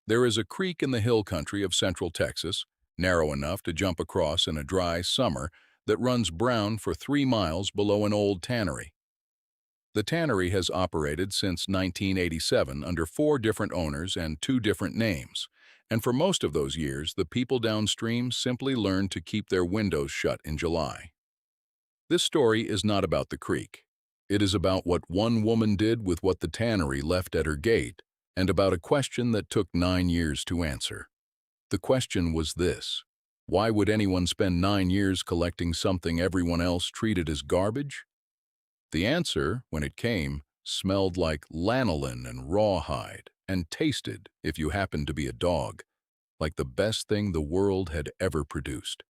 There is a creek in the hill country of central Texas, narrow enough to jump across in a dry summer, that runs brown for 3 miles below an old tannery. The tannery has operated since 1987 under 4 different owners and 2 different names, and for most of those years, the people downstream simply learned to keep their windows shut in July. This story is not about the creek. It is about what one woman did with what the tannery left at her gate, and about a question that took 9 years to answer. The question was this: why would anyone spend 9 years collecting something everyone else treated as garbage? The answer, when it came, smelled like lanolin and rawhide, and tasted, if you happened to be a dog, like the best thing the world had ever produced.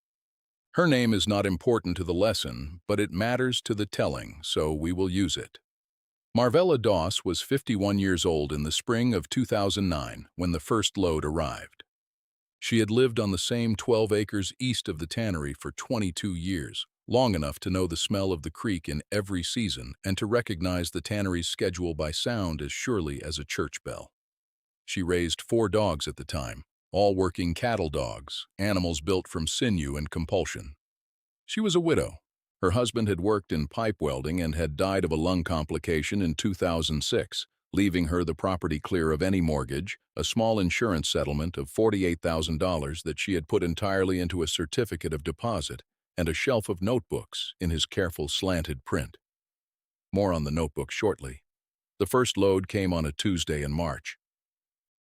Her name is not important to the lesson, but it matters to the telling, so we will use it. Marvella Doss was 51 years old in the spring of 2009 when the first load arrived. She had lived on the same 12 acres east of the tannery for 22 years, long enough to know the smell of the creek in every season and to recognize the tannery's schedule by sound as surely as a church bell. She raised 4 dogs at the time, all working cattle dogs, animals built from sinew and compulsion. She was a widow. Her husband had worked in pipe welding and had died of a lung complication in 2006, leaving her the property clear of any mortgage, a small insurance settlement of $48,000 that she had put entirely into a certificate of deposit, and a shelf of notebooks in his careful slanted print. More on the notebook shortly. The first load came on a Tuesday in March.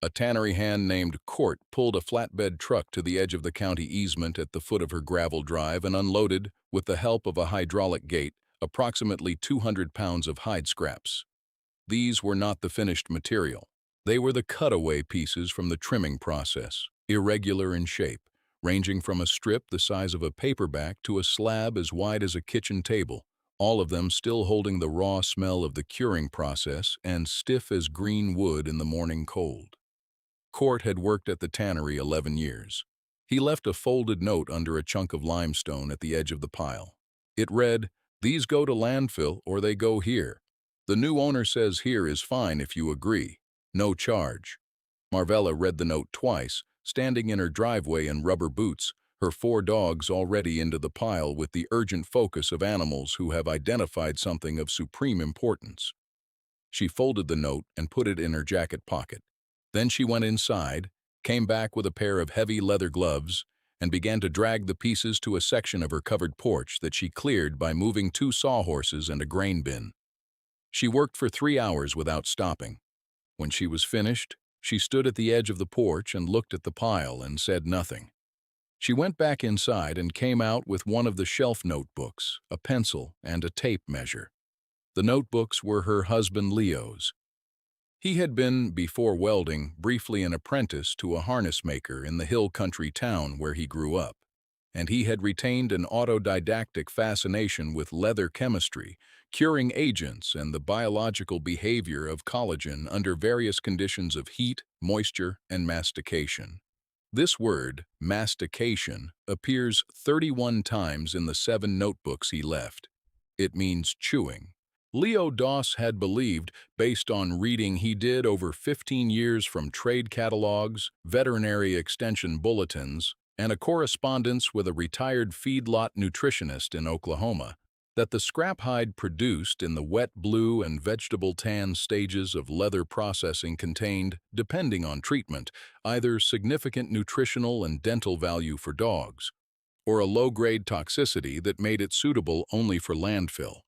A tannery hand named Court pulled a flatbed truck to the edge of the county easement at the foot of her gravel drive and unloaded, with the help of a hydraulic gate, approximately 200 pounds of hide scraps. These were not the finished material. They were the cutaway pieces from the trimming process, irregular in shape, ranging from a strip the size of a paperback to a slab as wide as a kitchen table, all of them still holding the raw smell of the curing process and stiff as green wood in the morning cold. Court had worked at the tannery 11 years. He left a folded note under a chunk of limestone at the edge of the pile. It read, "These go to landfill or they go here. The new owner says here is fine if you agree. No charge." Marvella read the note twice, standing in her driveway in rubber boots, her 4 dogs already into the pile with the urgent focus of animals who have identified something of supreme importance. She folded the note and put it in her jacket pocket. Then she went inside, came back with a pair of heavy leather gloves, and began to drag the pieces to a section of her covered porch that she cleared by moving 2 sawhorses and a grain bin. She worked for 3 hours without stopping. When she was finished, she stood at the edge of the porch and looked at the pile and said nothing. She went back inside and came out with one of the shelf notebooks, a pencil, and a tape measure. The notebooks were her husband Leo's. He had been, before welding, briefly an apprentice to a harness maker in the hill country town where he grew up, and he had retained an autodidactic fascination with leather chemistry, curing agents, and the biological behavior of collagen under various conditions of heat, moisture, and mastication. This word, mastication, appears 31 times in the 7 notebooks he left. It means chewing. Leo Doss had believed, based on reading he did over 15 years from trade catalogs, veterinary extension bulletins, and a correspondence with a retired feedlot nutritionist in Oklahoma, that the scrap hide produced in the wet blue and vegetable tan stages of leather processing contained, depending on treatment, either significant nutritional and dental value for dogs, or a low-grade toxicity that made it suitable only for landfill.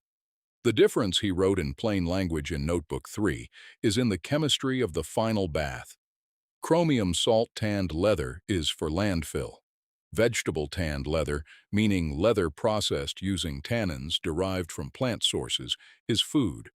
The difference, he wrote in plain language in Notebook 3, is in the chemistry of the final bath. Chromium salt-tanned leather is for landfill. Vegetable tanned leather, meaning leather processed using tannins derived from plant sources, is food.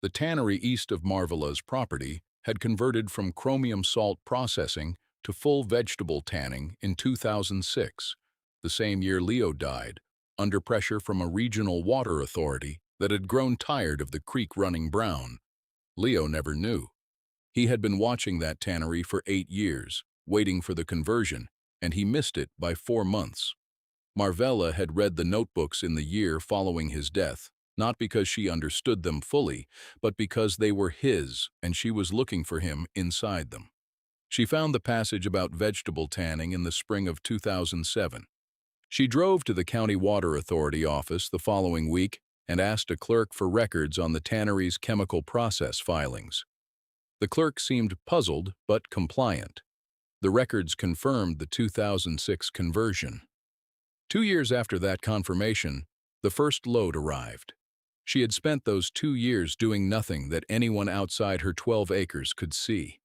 The tannery east of Marvella's property had converted from chromium salt processing to full vegetable tanning in 2006, the same year Leo died, under pressure from a regional water authority that had grown tired of the creek running brown. Leo never knew. He had been watching that tannery for 8 years, waiting for the conversion, and he missed it by 4 months. Marvella had read the notebooks in the year following his death, not because she understood them fully, but because they were his and she was looking for him inside them. She found the passage about vegetable tanning in the spring of 2007. She drove to the County Water Authority office the following week and asked a clerk for records on the tannery's chemical process filings. The clerk seemed puzzled but compliant. The records confirmed the 2006 conversion. 2 years after that confirmation, the first load arrived. She had spent those 2 years doing nothing that anyone outside her 12 acres could see.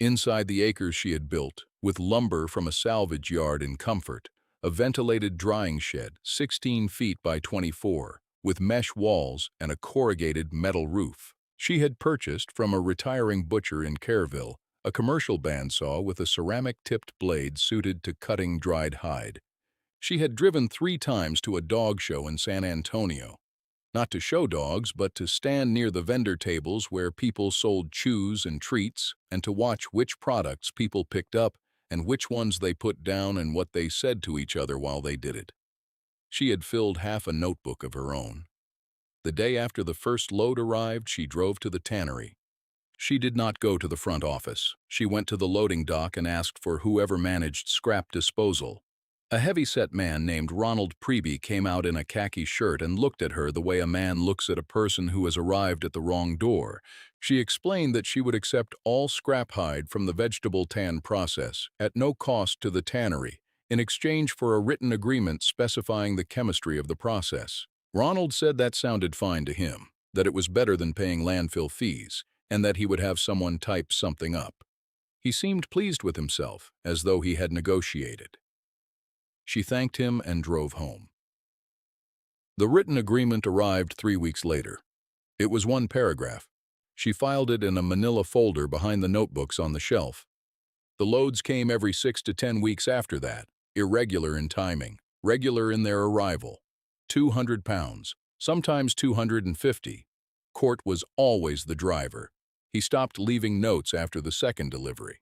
Inside the acres she had built, with lumber from a salvage yard in comfort, a ventilated drying shed 16 feet by 24, with mesh walls and a corrugated metal roof. She had purchased from a retiring butcher in Kerrville a commercial bandsaw with a ceramic-tipped blade suited to cutting dried hide. She had driven 3 times to a dog show in San Antonio, not to show dogs, but to stand near the vendor tables where people sold chews and treats, and to watch which products people picked up and which ones they put down and what they said to each other while they did it. She had filled half a notebook of her own. The day after the first load arrived, she drove to the tannery. She did not go to the front office. She went to the loading dock and asked for whoever managed scrap disposal. A heavy-set man named Ronald Preby came out in a khaki shirt and looked at her the way a man looks at a person who has arrived at the wrong door. She explained that she would accept all scrap hide from the vegetable tan process at no cost to the tannery in exchange for a written agreement specifying the chemistry of the process. Ronald said that sounded fine to him, that it was better than paying landfill fees, and that he would have someone type something up. He seemed pleased with himself, as though he had negotiated. She thanked him and drove home. The written agreement arrived 3 weeks later. It was 1 paragraph. She filed it in a manila folder behind the notebooks on the shelf. The loads came every 6 to 10 weeks after that, irregular in timing, regular in their arrival. 200 pounds, sometimes 250. Court was always the driver. He stopped leaving notes after the second delivery.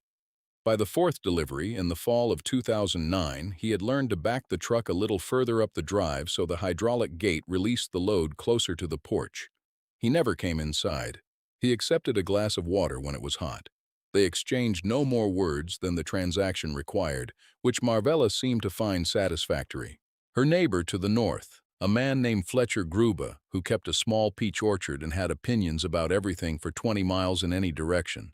By the 4th delivery, in the fall of 2009, he had learned to back the truck a little further up the drive so the hydraulic gate released the load closer to the porch. He never came inside. He accepted a glass of water when it was hot. They exchanged no more words than the transaction required, which Marvella seemed to find satisfactory. Her neighbor to the north, a man named Fletcher Gruba, who kept a small peach orchard and had opinions about everything for 20 miles in any direction,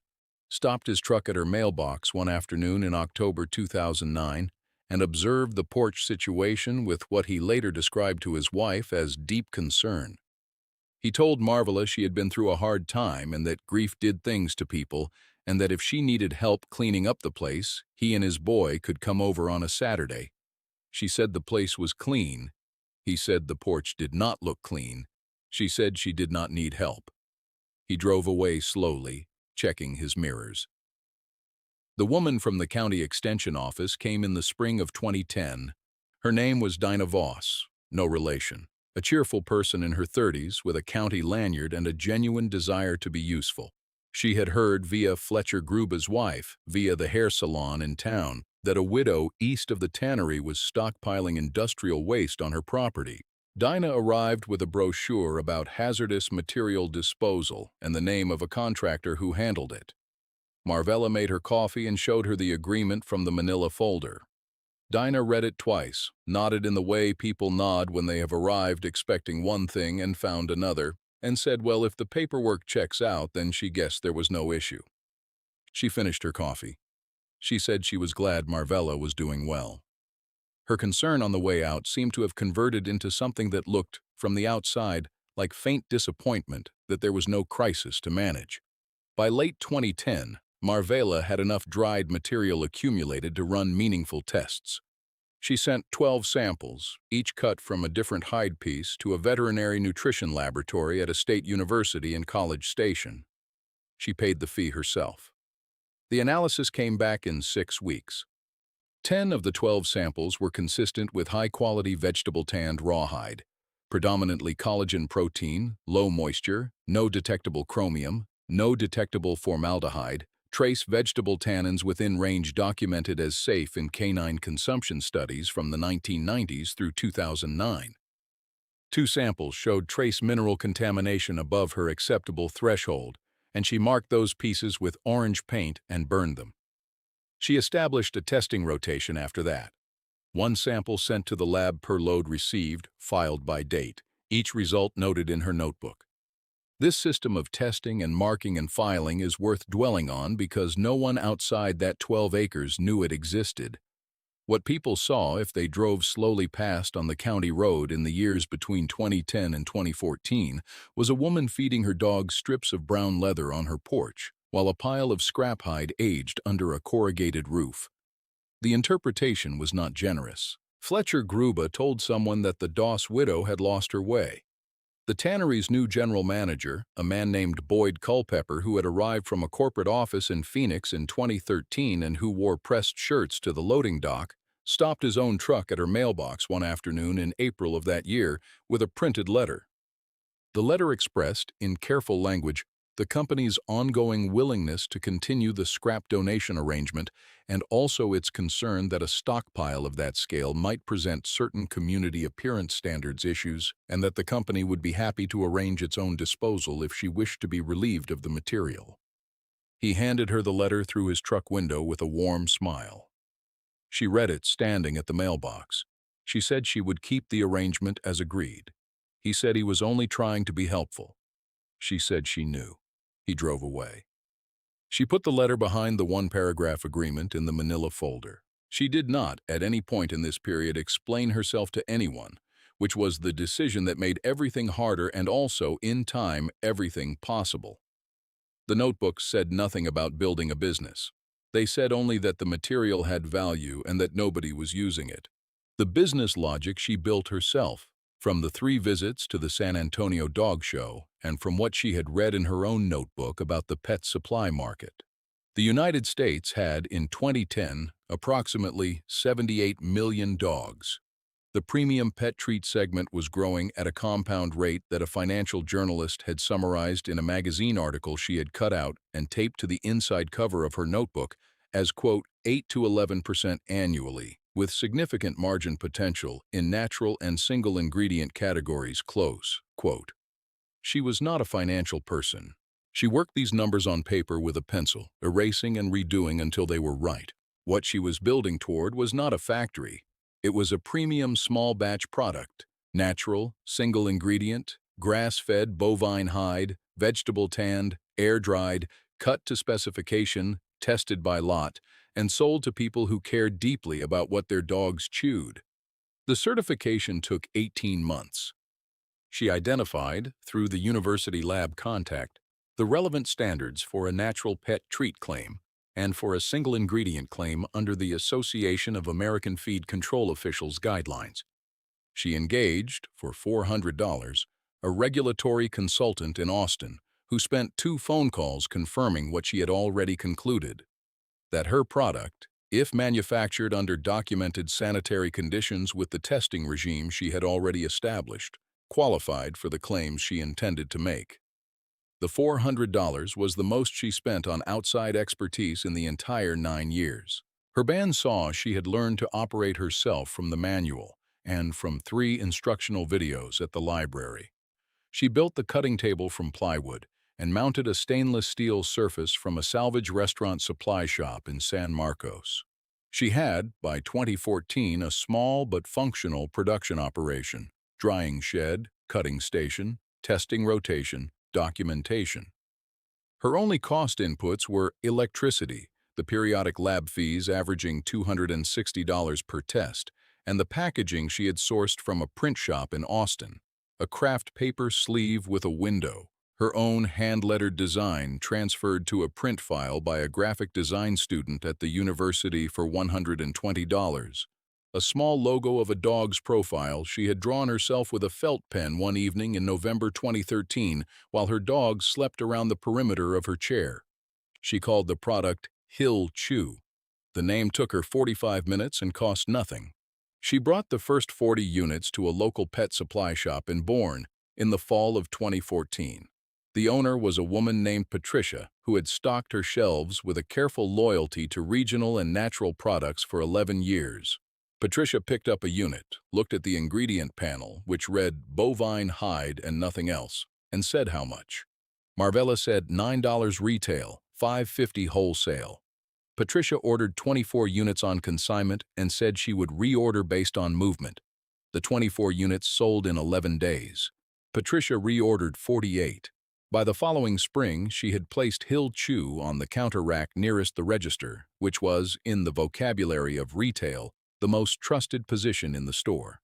stopped his truck at her mailbox one afternoon in October 2009 and observed the porch situation with what he later described to his wife as deep concern. He told Marvella she had been through a hard time and that grief did things to people, and that if she needed help cleaning up the place, he and his boy could come over on a Saturday. She said the place was clean. He said the porch did not look clean. She said she did not need help. He drove away slowly, checking his mirrors. The woman from the county extension office came in the spring of 2010. Her name was Dinah Voss, no relation, a cheerful person in her 30s with a county lanyard and a genuine desire to be useful. She had heard via Fletcher Gruba's wife, via the hair salon in town, that a widow east of the tannery was stockpiling industrial waste on her property. Dinah arrived with a brochure about hazardous material disposal and the name of a contractor who handled it. Marvella made her coffee and showed her the agreement from the manila folder. Dinah read it twice, nodded in the way people nod when they have arrived expecting one thing and found another, and said, well, if the paperwork checks out, then she guessed there was no issue. She finished her coffee. She said she was glad Marvella was doing well. Her concern on the way out seemed to have converted into something that looked, from the outside, like faint disappointment that there was no crisis to manage. By late 2010, Marvella had enough dried material accumulated to run meaningful tests. She sent 12 samples, each cut from a different hide piece, to a veterinary nutrition laboratory at a state university in College Station. She paid the fee herself. The analysis came back in 6 weeks. 10 of the 12 samples were consistent with high-quality vegetable tanned rawhide, predominantly collagen protein, low moisture, no detectable chromium, no detectable formaldehyde, trace vegetable tannins within range documented as safe in canine consumption studies from the 1990s through 2009. 2 samples showed trace mineral contamination above her acceptable threshold, and she marked those pieces with orange paint and burned them. She established a testing rotation after that. One sample sent to the lab per load received, filed by date, each result noted in her notebook. This system of testing and marking and filing is worth dwelling on because no one outside that 12 acres knew it existed. What people saw if they drove slowly past on the county road in the years between 2010 and 2014 was a woman feeding her dog strips of brown leather on her porch, while a pile of scrap hide aged under a corrugated roof. The interpretation was not generous. Fletcher Gruba told someone that the Doss widow had lost her way. The tannery's new general manager, a man named Boyd Culpepper who had arrived from a corporate office in Phoenix in 2013 and who wore pressed shirts to the loading dock, stopped his own truck at her mailbox one afternoon in April of that year with a printed letter. The letter expressed, in careful language, the company's ongoing willingness to continue the scrap donation arrangement and also its concern that a stockpile of that scale might present certain community appearance standards issues and that the company would be happy to arrange its own disposal if she wished to be relieved of the material. He handed her the letter through his truck window with a warm smile. She read it standing at the mailbox. She said she would keep the arrangement as agreed. He said he was only trying to be helpful. She said she knew. He drove away. She put the letter behind the one-paragraph agreement in the manila folder. She did not, at any point in this period, explain herself to anyone, which was the decision that made everything harder and also, in time, everything possible. The notebooks said nothing about building a business. They said only that the material had value and that nobody was using it. The business logic she built herself, from the 3 visits to the San Antonio Dog Show and from what she had read in her own notebook about the pet supply market. The United States had, in 2010, approximately 78 million dogs. The premium pet treat segment was growing at a compound rate that a financial journalist had summarized in a magazine article she had cut out and taped to the inside cover of her notebook as, quote, 8 to 11% annually, with significant margin potential in natural and single ingredient categories, close, quote. She was not a financial person. She worked these numbers on paper with a pencil, erasing and redoing until they were right. What she was building toward was not a factory. It was a premium small batch product, natural, single ingredient, grass-fed bovine hide, vegetable tanned, air-dried, cut to specification, tested by lot, and sold to people who cared deeply about what their dogs chewed. The certification took 18 months. She identified, through the university lab contact, the relevant standards for a natural pet treat claim and for a single ingredient claim under the Association of American Feed Control Officials guidelines. She engaged, for $400, a regulatory consultant in Austin who spent 2 phone calls confirming what she had already concluded, that her product, if manufactured under documented sanitary conditions with the testing regime she had already established, qualified for the claims she intended to make. The $400 was the most she spent on outside expertise in the entire 9 years. Her band saw she had learned to operate herself from the manual and from 3 instructional videos at the library. She built the cutting table from plywood and mounted a stainless steel surface from a salvage restaurant supply shop in San Marcos. She had, by 2014, a small but functional production operation, drying shed, cutting station, testing rotation, documentation. Her only cost inputs were electricity, the periodic lab fees averaging $260 per test, and the packaging she had sourced from a print shop in Austin, a craft paper sleeve with a window, her own hand-lettered design transferred to a print file by a graphic design student at the university for $120. A small logo of a dog's profile she had drawn herself with a felt pen one evening in November 2013 while her dog slept around the perimeter of her chair. She called the product Hill Chew. The name took her 45 minutes and cost nothing. She brought the first 40 units to a local pet supply shop in Bourne in the fall of 2014. The owner was a woman named Patricia who had stocked her shelves with a careful loyalty to regional and natural products for 11 years. Patricia picked up a unit, looked at the ingredient panel, which read bovine hide and nothing else, and said how much. Marvella said $9 retail, $5.50 wholesale. Patricia ordered 24 units on consignment and said she would reorder based on movement. The 24 units sold in 11 days. Patricia reordered 48. By the following spring, she had placed Hill Chew on the counter rack nearest the register, which was, in the vocabulary of retail, the most trusted position in the store.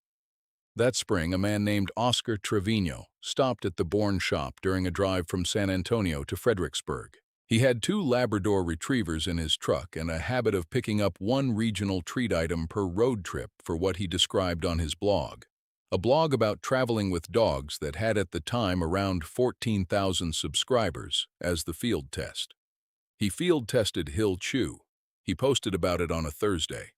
That spring, a man named Oscar Trevino stopped at the Bourne shop during a drive from San Antonio to Fredericksburg. He had 2 Labrador retrievers in his truck and a habit of picking up one regional treat item per road trip for what he described on his blog. A blog about traveling with dogs that had at the time around 14,000 subscribers as the field test. He field tested Hill Chew. He posted about it on a Thursday.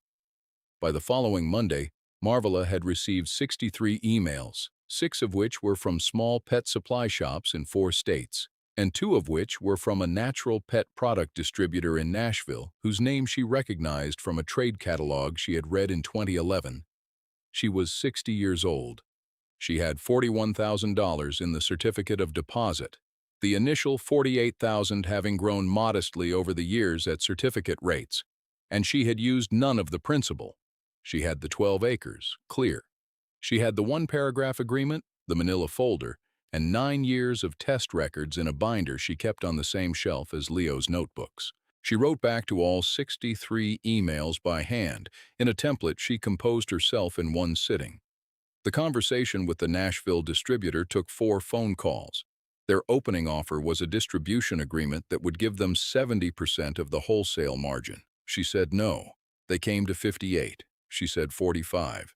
By the following Monday, Marvella had received 63 emails, 6 of which were from small pet supply shops in 4 states, and 2 of which were from a natural pet product distributor in Nashville whose name she recognized from a trade catalog she had read in 2011. She was 60 years old. She had $41,000 in the certificate of deposit, the initial $48,000 having grown modestly over the years at certificate rates, and she had used none of the principal. She had the 12 acres, clear. She had the 1-paragraph agreement, the manila folder, and 9 years of test records in a binder she kept on the same shelf as Leo's notebooks. She wrote back to all 63 emails by hand, in a template she composed herself in one sitting. The conversation with the Nashville distributor took 4 phone calls. Their opening offer was a distribution agreement that would give them 70% of the wholesale margin. She said no. They came to 58. She said 45.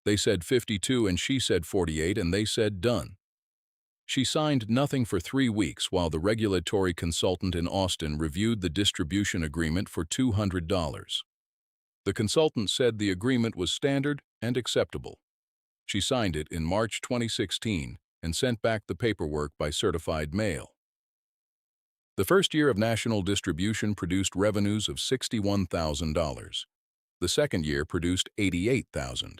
They said 52 and she said 48 and they said done. She signed nothing for 3 weeks while the regulatory consultant in Austin reviewed the distribution agreement for $200. The consultant said the agreement was standard and acceptable. She signed it in March 2016 and sent back the paperwork by certified mail. The first year of national distribution produced revenues of $61,000. The second year produced $88,000.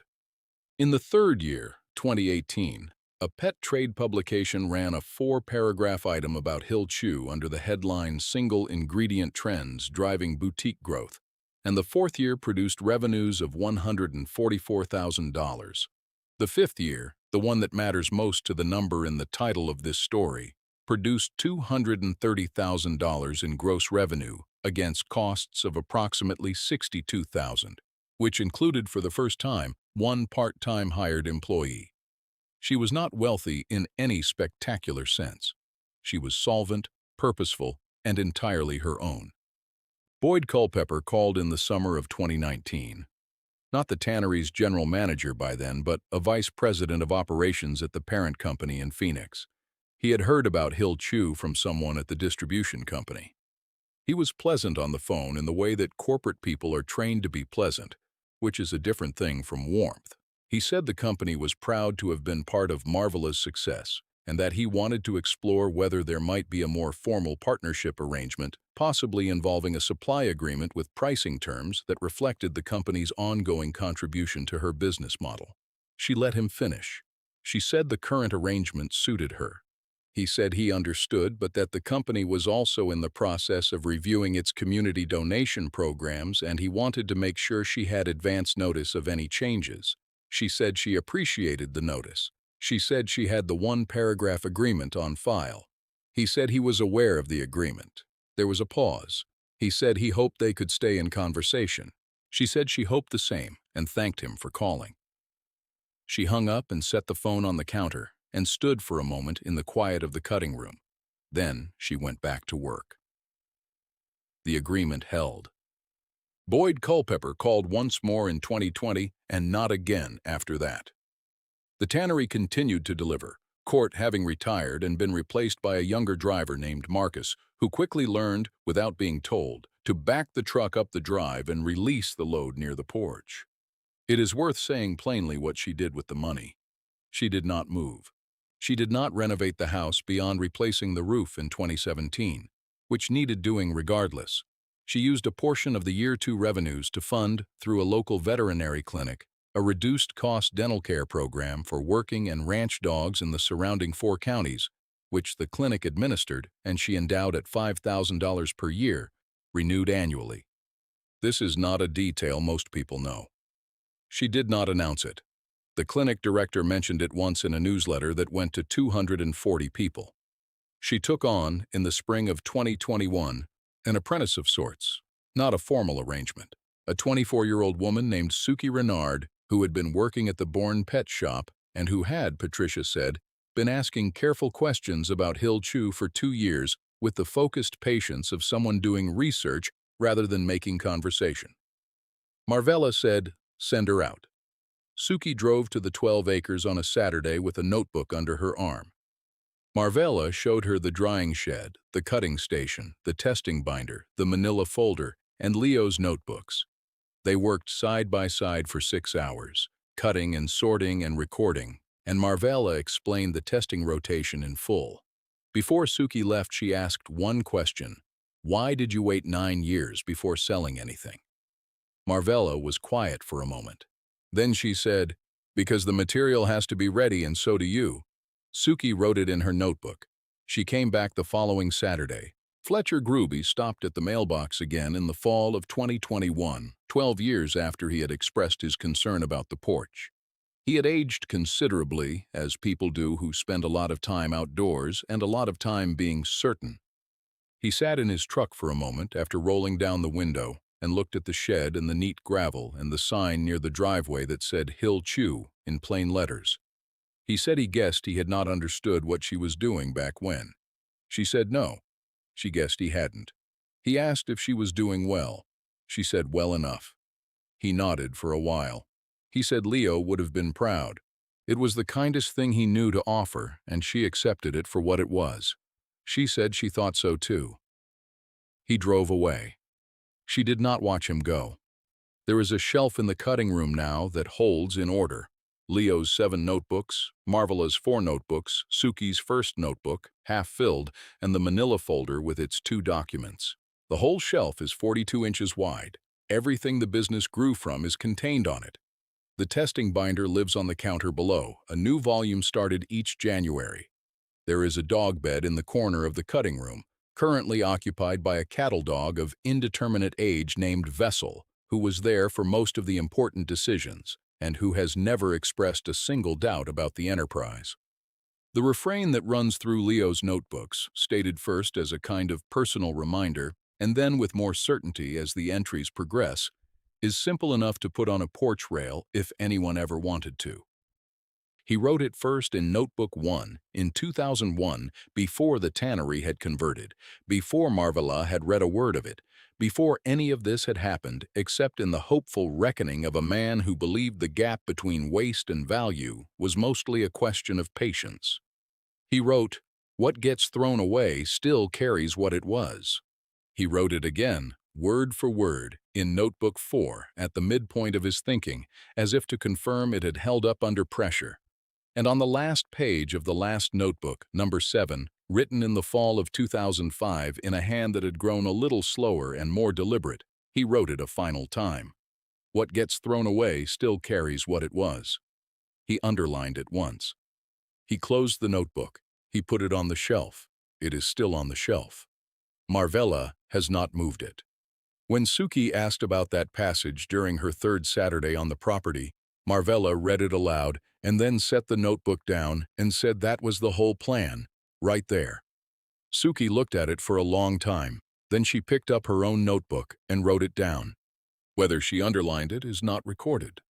In the third year, 2018, a pet trade publication ran a 4-paragraph item about Hill Chew under the headline Single Ingredient Trends Driving Boutique Growth, and the fourth year produced revenues of $144,000. The fifth year, the one that matters most to the number in the title of this story, produced $230,000 in gross revenue against costs of approximately $62,000, which included for the first time 1 part-time hired employee. She was not wealthy in any spectacular sense. She was solvent, purposeful, and entirely her own. Boyd Culpepper called in the summer of 2019. Not the Tannery's general manager by then, but a vice president of operations at the parent company in Phoenix. He had heard about Hill Chew from someone at the distribution company. He was pleasant on the phone in the way that corporate people are trained to be pleasant, which is a different thing from warmth. He said the company was proud to have been part of Marvella's success, and that he wanted to explore whether there might be a more formal partnership arrangement, possibly involving a supply agreement with pricing terms that reflected the company's ongoing contribution to her business model. She let him finish. She said the current arrangement suited her. He said he understood, but that the company was also in the process of reviewing its community donation programs, and he wanted to make sure she had advance notice of any changes. She said she appreciated the notice. She said she had the 1-paragraph agreement on file. He said he was aware of the agreement. There was a pause. He said he hoped they could stay in conversation. She said she hoped the same and thanked him for calling. She hung up and set the phone on the counter and stood for a moment in the quiet of the cutting room. Then she went back to work. The agreement held. Boyd Culpepper called once more in 2020 and not again after that. The tannery continued to deliver, Court having retired and been replaced by a younger driver named Marcus, who quickly learned, without being told, to back the truck up the drive and release the load near the porch. It is worth saying plainly what she did with the money. She did not move. She did not renovate the house beyond replacing the roof in 2017, which needed doing regardless. She used a portion of the year 2 revenues to fund, through a local veterinary clinic, a reduced-cost dental care program for working and ranch dogs in the surrounding 4 counties, which the clinic administered and she endowed at $5,000 per year, renewed annually. This is not a detail most people know. She did not announce it. The clinic director mentioned it once in a newsletter that went to 240 people. She took on, in the spring of 2021, an apprentice of sorts, not a formal arrangement. A 24-year-old woman named Suki Renard, who had been working at the Bourne Pet Shop and who had, Patricia said, been asking careful questions about Hill Chu for 2 years with the focused patience of someone doing research rather than making conversation. Marvella said, "Send her out." Suki drove to the 12 acres on a Saturday with a notebook under her arm. Marvella showed her the drying shed, the cutting station, the testing binder, the manila folder, and Leo's notebooks. They worked side by side for 6 hours, cutting and sorting and recording, and Marvella explained the testing rotation in full. Before Suki left, she asked one question: "Why did you wait 9 years before selling anything?" Marvella was quiet for a moment. Then she said, "Because the material has to be ready and so do you." Suki wrote it in her notebook. She came back the following Saturday. Fletcher Gruby stopped at the mailbox again in the fall of 2021, 12 years after he had expressed his concern about the porch. He had aged considerably, as people do who spend a lot of time outdoors and a lot of time being certain. He sat in his truck for a moment after rolling down the window and looked at the shed and the neat gravel and the sign near the driveway that said Hill Chu in plain letters. He said he guessed he had not understood what she was doing back when. She said no. She guessed he hadn't. He asked if she was doing well. She said well enough. He nodded for a while. He said Leo would have been proud. It was the kindest thing he knew to offer, and she accepted it for what it was. She said she thought so too. He drove away. She did not watch him go. There is a shelf in the cutting room now that holds in order Leo's 7 notebooks, Marvella's 4 notebooks, Suki's first notebook, half filled, and the manila folder with its 2 documents. The whole shelf is 42 inches wide. Everything the business grew from is contained on it. The testing binder lives on the counter below. A new volume started each January. There is a dog bed in the corner of the cutting room, currently occupied by a cattle dog of indeterminate age named Vessel, who was there for most of the important decisions, and who has never expressed a single doubt about the enterprise. The refrain that runs through Leo's notebooks, stated first as a kind of personal reminder, and then with more certainty as the entries progress, is simple enough to put on a porch rail if anyone ever wanted to. He wrote it first in Notebook 1 in 2001, before the Tannery had converted, before Marvella had read a word of it, before any of this had happened except in the hopeful reckoning of a man who believed the gap between waste and value was mostly a question of patience. He wrote, "What gets thrown away still carries what it was." He wrote it again, word for word, in Notebook 4 at the midpoint of his thinking, as if to confirm it had held up under pressure. And on the last page of the last notebook, number 7, written in the fall of 2005 in a hand that had grown a little slower and more deliberate, he wrote it a final time. What gets thrown away still carries what it was. He underlined it once. He closed the notebook. He put it on the shelf. It is still on the shelf. Marvella has not moved it. When Suki asked about that passage during her 3rd Saturday on the property, Marvella read it aloud and then set the notebook down and said that was the whole plan, right there. Suki looked at it for a long time. Then she picked up her own notebook and wrote it down. Whether she underlined it is not recorded.